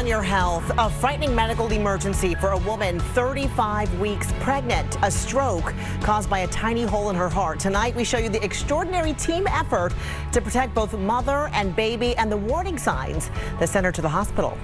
on your health. A frightening medical emergency for a woman 35 weeks pregnant. A stroke caused by a tiny hole in her heart. Tonight, we show you the extraordinary team effort to protect both mother and baby and the warning signs that sent her to the hospital.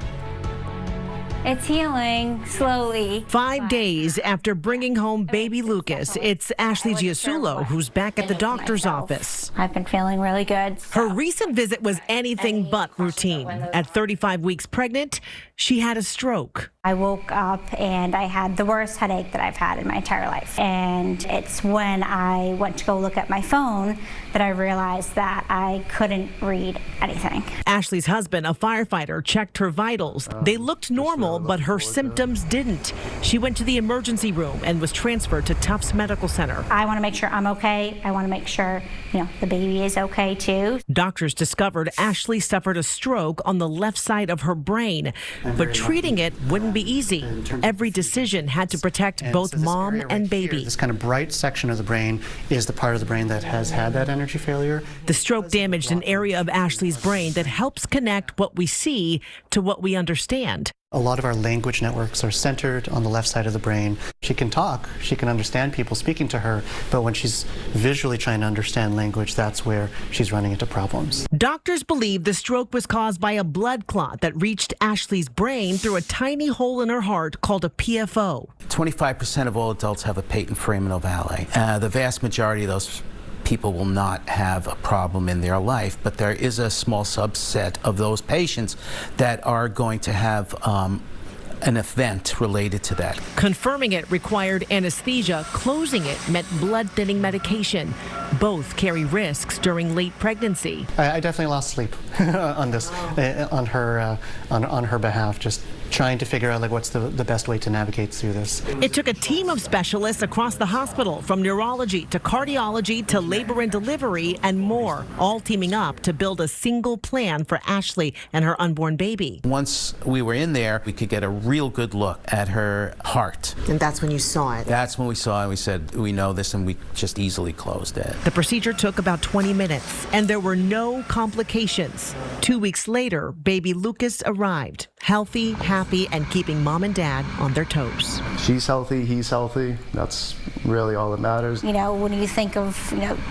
It's healing slowly. 5 days after bringing home baby Lucas, it's Ashley Giasulo who's back at the doctor's office. I've been feeling really good. Her recent visit was anything but routine. At 35 weeks pregnant, she had a stroke. I woke up and I had the worst headache that I've had in my entire life. And it's when I went to go look at my phone that I realized that I couldn't read anything. Ashley's husband, a firefighter, checked her vitals. They looked normal, but her symptoms didn't. She went to the emergency room and was transferred to Tufts Medical Center. I want to make sure I'm okay. I want to make sure, the baby is okay too. Doctors discovered Ashley suffered a stroke on the left side of her brain, but treating it wouldn't be easy. Every decision had to protect both mom and baby. This kind of bright section of the brain is the part of the brain that has had that energy failure. The stroke damaged an area of Ashley's brain that helps connect what we see to what we understand. A lot of our language networks are centered on the left side of the brain. She can talk, she can understand people speaking to her, but when she's visually trying to understand language, that's where she's running into problems. Doctors believe the stroke was caused by a blood clot that reached Ashley's brain through a tiny hole in her heart called a PFO. 25% of all adults have a patent foramen ovale. The vast majority of those people will not have a problem in their life, but there is a small subset of those patients that are going to have an event related to that. Confirming it required anesthesia. Closing it meant blood-thinning medication. Both carry risks during late pregnancy. I definitely lost sleep on this, on her behalf, just trying to figure out what's the best way to navigate through this. It took a team of specialists across the hospital, from neurology to cardiology to labor and delivery and more, all teaming up to build a single plan for Ashley and her unborn baby. Once we were in there, we could get a real good look at her heart. And that's when you saw it? That's when we saw it. We said, we know this, and we just easily closed it. The procedure took about 20 minutes, and there were no complications. 2 weeks later, baby Lucas arrived, healthy, happy, and keeping mom and dad on their toes. She's healthy, he's healthy. That's really all that matters. When you think of,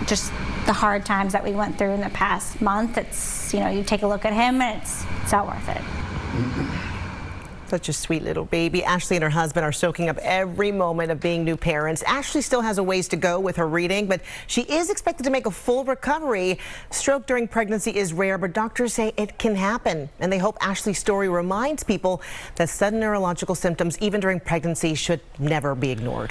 just the hard times that we went through in the past month, it's, you take a look at him and it's all worth it. Such a sweet little baby. Ashley and her husband are soaking up every moment of being new parents. Ashley still has a ways to go with her reading, but she is expected to make a full recovery. Stroke during pregnancy is rare, but doctors say it can happen. And they hope Ashley's story reminds people that sudden neurological symptoms, even during pregnancy, should never be ignored.